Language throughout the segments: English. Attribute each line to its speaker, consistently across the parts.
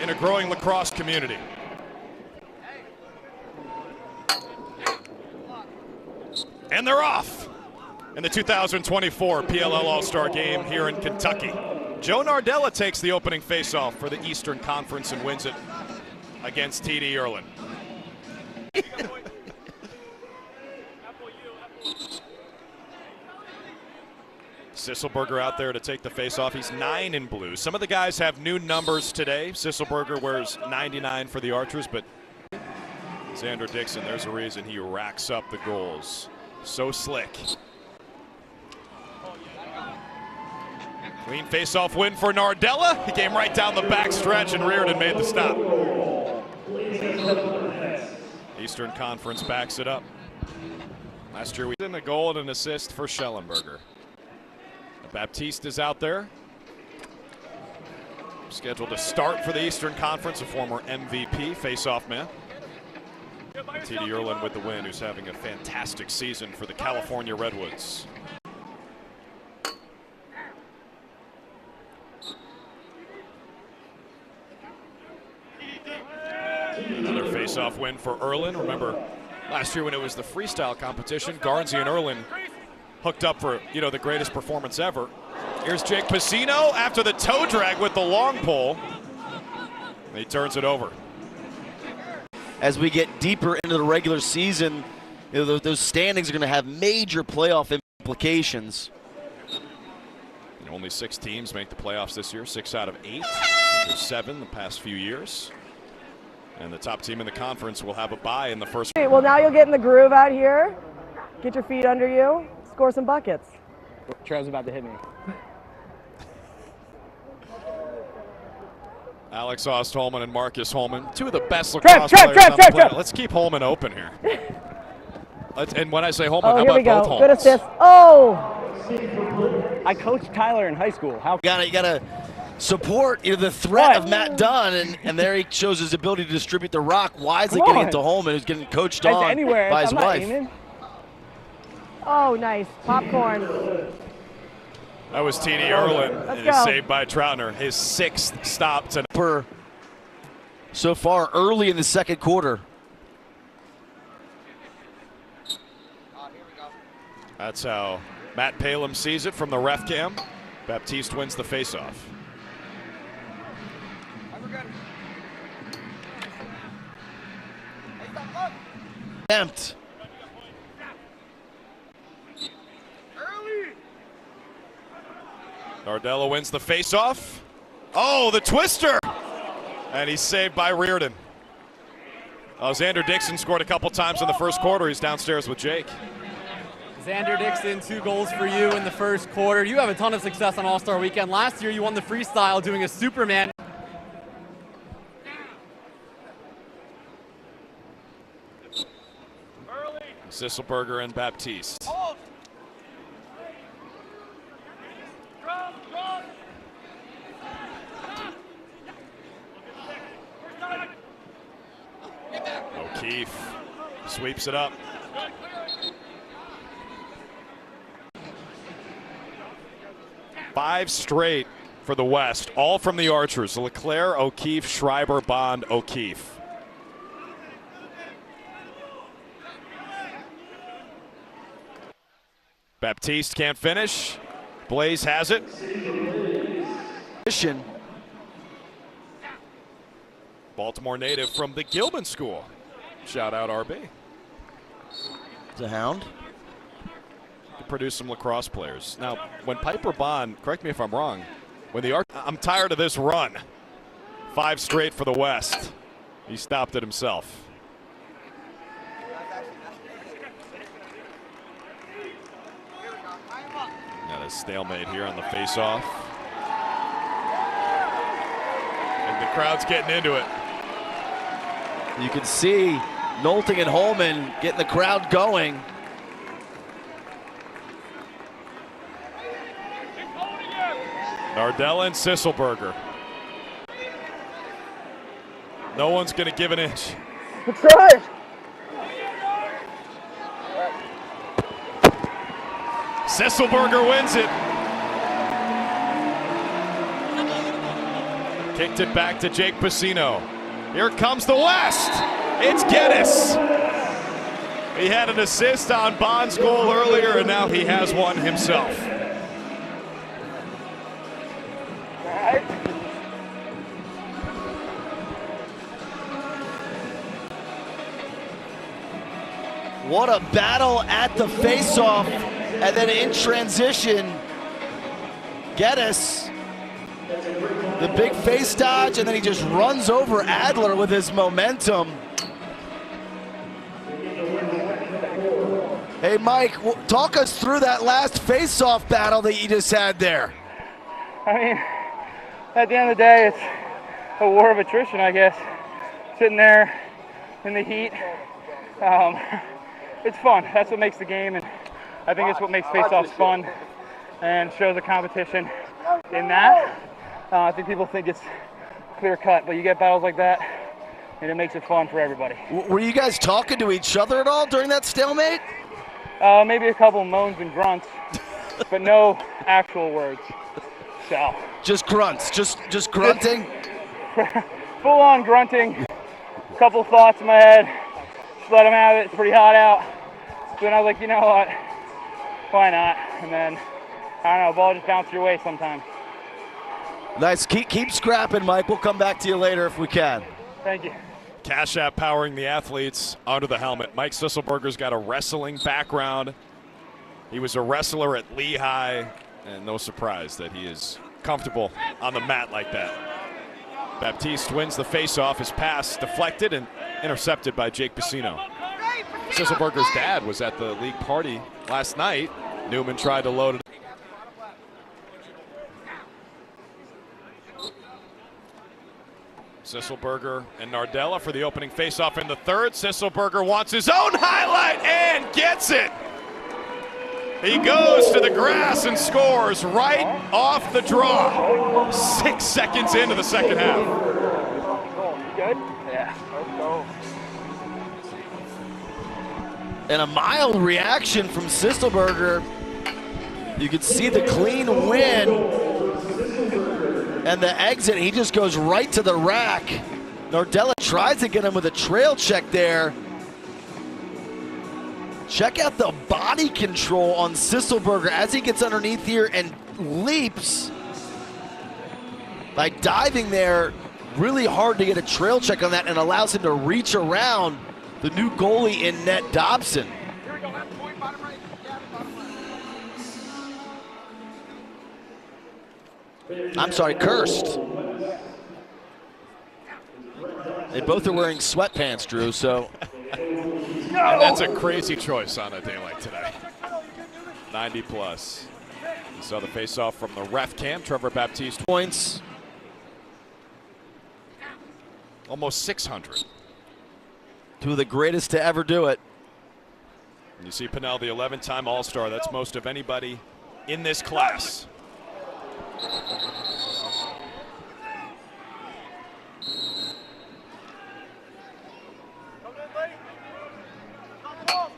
Speaker 1: in a growing lacrosse community. And they're off in the 2024 PLL All Star Game here in Kentucky. Joe Nardella takes the opening faceoff for the Eastern Conference and wins it against TD Ierlan. Sisselberger out there to take the faceoff. He's 9 in blue. Some of the guys have new numbers today. Sisselberger wears 99 for the Archers, but Xander Dixon, there's a reason he racks up the goals. So slick. Clean faceoff win for Nardella. He came right down the back stretch and Reardon made the stop. Eastern Conference backs it up. Last year we did a goal and an assist for Sisselberger. Baptiste is out there. Scheduled to start for the Eastern Conference, a former MVP, face-off man. TD Ierlan with the win, who's having a fantastic season for the California Redwoods. Another face-off win for Ierlan. Remember, last year when it was the freestyle competition, Garnsey and Ierlan hooked up for, the greatest performance ever. Here's Jake Piscino after the toe drag with the long pole. He turns it over.
Speaker 2: As we get deeper into the regular season, those standings are going to have major playoff implications.
Speaker 1: Only 6 teams make the playoffs this year, 6 out of 8. There's 7 the past few years. And the top team in the conference will have a bye in the first.
Speaker 3: Well, now you'll get in the groove out here. Get your feet under you. Score some buckets.
Speaker 4: Trev's about to hit me.
Speaker 1: Alex Ostholman and Marcus Holman, 2 of the best lacrosse players on the planet. Let's keep Holman open here. And when I say Holman, how about both Holmans?
Speaker 3: Good assist. Oh!
Speaker 4: I coached Tyler in high school. How?
Speaker 2: You gotta support the threat of Matt Dunn, and there he shows his ability to distribute the rock wisely, getting it to Holman, who's getting coached on by his wife.
Speaker 3: Oh, nice. Popcorn.
Speaker 1: That was TD Ierlan, and is saved by Troutner. His 6th stop tonight.
Speaker 2: So far early in the second quarter.
Speaker 1: That's how Matt Palem sees it from the ref cam. Baptiste wins the faceoff.
Speaker 2: Attempt.
Speaker 1: Nardella wins the faceoff. Oh, the twister! And he's saved by Reardon. Xander Dixon scored a couple times in the first quarter. He's downstairs with Jake.
Speaker 5: Xander Dixon, 2 goals for you in the first quarter. You have a ton of success on All-Star Weekend. Last year you won the freestyle doing a Superman.
Speaker 1: Sisselberger and Baptiste. O'Keefe sweeps it up. Five straight for the West, all from the Archers. LeClaire, O'Keefe, Schreiber, Bond, O'Keefe. Baptiste can't finish. Blaze has it. Baltimore native from the Gilman School. Shout out RB.
Speaker 2: The Hound.
Speaker 1: To produce some lacrosse players. Now, when Piper Bond, correct me if I'm wrong, I'm tired of this run. 5 straight for the West. He stopped it himself. Got a stalemate here on the face-off. And the crowd's getting into it.
Speaker 2: You can see Nolting and Holman getting the crowd going.
Speaker 1: Nardella and Sisselberger. No one's going to give an inch.
Speaker 3: That's right.
Speaker 1: Sisselberger wins it. Kicked it back to Jake Piscino. Here comes the West. It's Geddes. He had an assist on Bond's goal earlier, and now he has one himself.
Speaker 2: What a battle at the face-off, and then in transition, Geddes, the big face dodge, and then he just runs over Adler with his momentum. Hey, Mike, talk us through that last face-off battle that you just had there.
Speaker 6: I mean, at the end of the day, it's a war of attrition, I guess. Sitting there in the heat. It's fun. That's what makes the game, and I think it's what makes face-offs fun and shows a competition in that. I think people think it's clear-cut, but you get battles like that, and it makes it fun for everybody.
Speaker 2: Were you guys talking to each other at all during that stalemate?
Speaker 6: Maybe a couple moans and grunts, but no actual words. So
Speaker 2: just grunts, just grunting?
Speaker 6: Full-on grunting. A couple thoughts in my head. Just let them have it. It's pretty hot out. Then I was like, you know what? Why not? And then, I don't know, ball just bounced your way sometimes.
Speaker 2: Nice. Keep scrapping, Mike. We'll come back to you later if we can.
Speaker 6: Thank you.
Speaker 1: Cash App powering the athletes under the helmet. Mike Sisselberger's got a wrestling background. He was a wrestler at Lehigh, and no surprise that he is comfortable on the mat like that. Baptiste wins the face-off. His pass deflected and intercepted by Jake Piscino. Sisselberger's dad was at the league party last night. Newman tried to load it. Sisselberger and Nardella for the opening face-off in the third. Sisselberger wants his own highlight and gets it. He goes to the grass and scores right off the draw. 6 seconds into the second half.
Speaker 6: Good? Yeah. Let's go.
Speaker 2: And a mild reaction from Sisselberger. You can see the clean win and the exit. He just goes right to the rack. Nardella tries to get him with a trail check there. Check out the body control on Sisselberger as he gets underneath here and leaps. By diving there, really hard to get a trail check on that, and allows him to reach around the new goalie in net, Dobson. I'm sorry, Kirst. They both are wearing sweatpants, Drew, so.
Speaker 1: And that's a crazy choice on a day like today. 90 plus. You saw the face-off from the ref cam. Trevor Baptiste
Speaker 2: points.
Speaker 1: Almost 600.
Speaker 2: Two of the greatest to ever do it.
Speaker 1: And you see Pinnell, the 11-time All-Star. That's most of anybody in this class.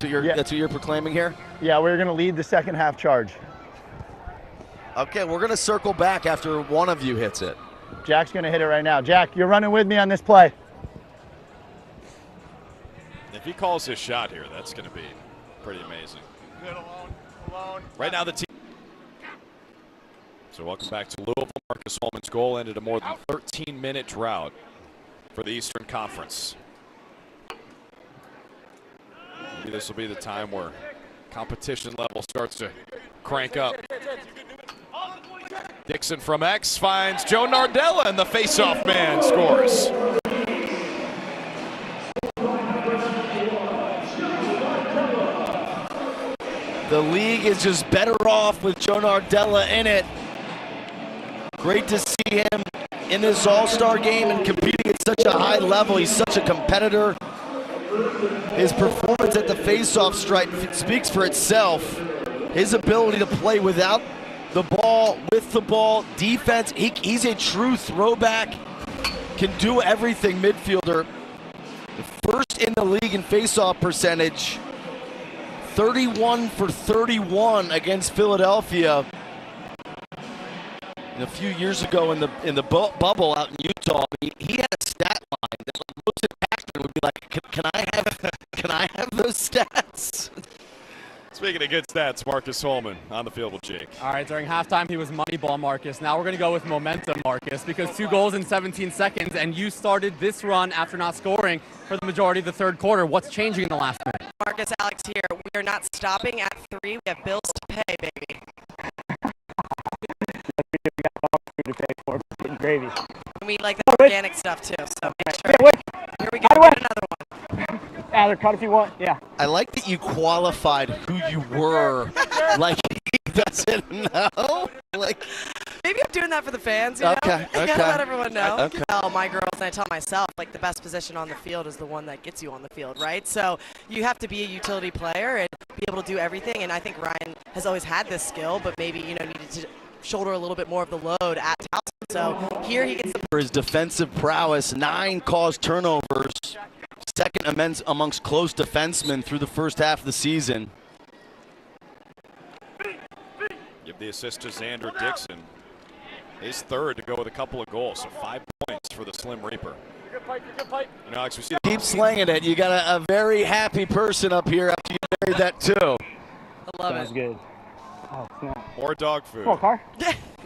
Speaker 2: So that's what you're proclaiming here?
Speaker 7: Yeah, we're going to lead the second half charge.
Speaker 2: Okay, we're going to circle back after one of you hits it.
Speaker 7: Jack's going to hit it right now. Jack, you're running with me on this play.
Speaker 1: If he calls his shot here, that's going to be pretty amazing. Good, alone. Right now the team. So welcome back to Louisville. Marcus Holman's goal ended a more than 13-minute drought for the Eastern Conference. Maybe this will be the time where competition level starts to crank up. Dixon from X finds Joe Nardella, and the face-off man scores.
Speaker 2: The league is just better off with Joe Nardella in it. Great to see him in this All-Star game and competing at such a high level. He's such a competitor. His performance at the face-off stripe speaks for itself. His ability to play without the ball, with the ball, defense. He's a true throwback, can do everything midfielder. First in the league in face-off percentage. 31 for 31 against Philadelphia. a few years ago in the bubble out in Utah, he had a stat line that most impacted would be like, can I have those stats?
Speaker 1: Speaking of good stats, Marcus Holman on the field with Jake.
Speaker 5: All right, during halftime, he was Moneyball Marcus. Now we're going to go with Momentum Marcus because 2 goals in 17 seconds, and you started this run after not scoring for the majority of the third quarter. What's changing in the last minute?
Speaker 8: Marcus, Alex here. We are not stopping at 3. We have bills to pay, baby.
Speaker 4: We got dog food to pay for, but getting gravy.
Speaker 8: And we like the organic stuff, too, so make sure. Here we go. Get another one.
Speaker 4: Adler, cut if you want. Yeah.
Speaker 2: I like that you qualified who you were. Like, he doesn't know. Like,
Speaker 8: maybe I'm doing that for the fans, you know?
Speaker 2: Okay.
Speaker 8: I gotta let everyone know.
Speaker 2: Okay.
Speaker 8: Oh, my girls, and I tell myself, like, the best position on the field is the one that gets you on the field, right? So you have to be a utility player and be able to do everything, and I think Ryan has always had this skill, but maybe, needed to shoulder a little bit more of the load at Towson. So here he gets
Speaker 2: for his defensive prowess, 9 caused turnovers, second amongst close defensemen through the first half of the season.
Speaker 1: Give the assist to Xander Dixon. His third to go with a couple of goals, so 5 points for the Slim Reaper. Alex, we see
Speaker 2: Keep slinging it. You got a very happy person up here after you buried that too.
Speaker 8: I love
Speaker 4: Sounds
Speaker 8: it.
Speaker 4: good. Oh, snap.
Speaker 1: more dog food.
Speaker 4: Come on, car.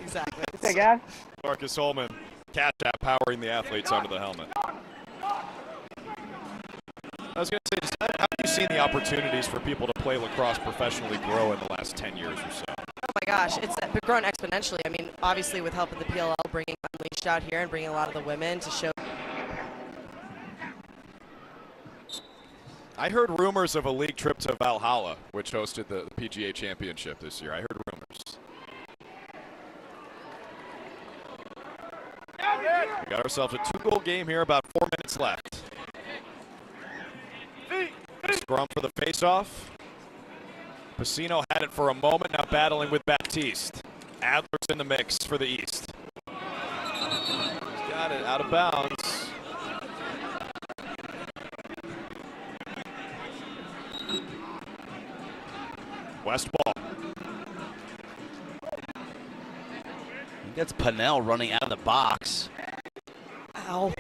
Speaker 8: Exactly.
Speaker 4: Hey, guys.
Speaker 1: Marcus Holman, Cash App powering the athletes under the helmet. I was going to say, just how have you seen the opportunities for people to play lacrosse professionally grow in the last 10 years or so?
Speaker 8: Oh my gosh, it's grown exponentially. I mean, obviously with help of the PLL bringing Unleashed out here and bringing a lot of the women to show.
Speaker 1: I heard rumors of a league trip to Valhalla, which hosted the PGA Championship this year. I heard rumors. We got ourselves a 2-goal game here, about 4 minutes left. Scrum for the faceoff. Pacino had it for a moment, now battling with Baptiste. Adler's in the mix for the East. He's got it out of bounds. West ball.
Speaker 2: That's Pennell running out of the box.
Speaker 8: Ow.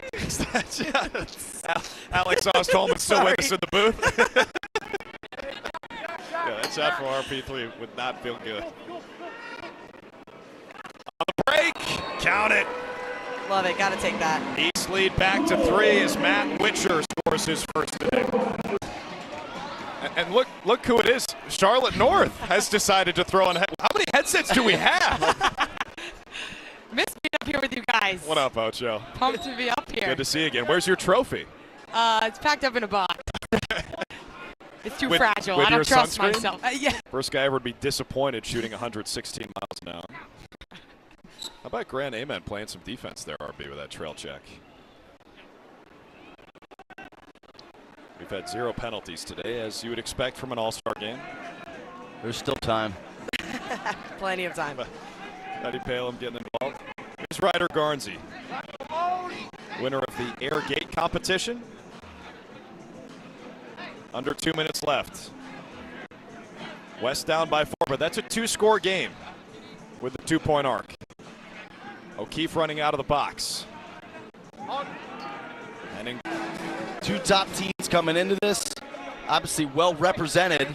Speaker 1: Alex Ostholman still with us in the booth. Yeah, that shot from RP3 would not feel good. On the break, count it.
Speaker 8: Love it, gotta take that.
Speaker 1: East lead back to 3 as Matt Witcher scores his first today. And look who it is. Charlotte North has decided to throw on. How many headsets do we have?
Speaker 9: Miss being up here with you guys.
Speaker 1: What up, Ocho?
Speaker 9: Pumped to be up here.
Speaker 1: Good to see you again. Where's your trophy?
Speaker 9: It's packed up in a box. It's too
Speaker 1: With
Speaker 9: fragile. I
Speaker 1: your
Speaker 9: don't trust
Speaker 1: sunscreen?
Speaker 9: myself. Yeah.
Speaker 1: First guy ever would be disappointed shooting 116 miles an hour. How about Grant Amen playing some defense there, RB, with that trail check? We've had 0 penalties today, as you would expect from an all-star game.
Speaker 2: There's still time.
Speaker 8: Plenty of time.
Speaker 1: Patty Palem getting involved. Here's Ryder Garnsey, winner of the Air Gate competition. Under 2 minutes left. West down by 4, but that's a 2-score game with the 2-point arc. O'Keefe running out of the box. And
Speaker 2: 2 top teams coming into this, obviously well represented,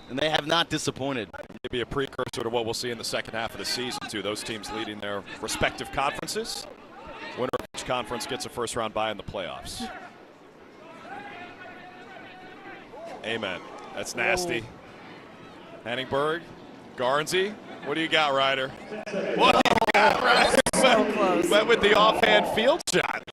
Speaker 2: and they have not disappointed.
Speaker 1: Maybe a precursor to what we'll see in the second half of the season, too. Those teams leading their respective conferences. Winner of each conference gets a first-round bye in the playoffs. Amen. That's nasty. Henningberg, Garnsey. What do you got, Ryder? What do you got, Ryder?
Speaker 8: So close.
Speaker 1: Went with the offhand field shot.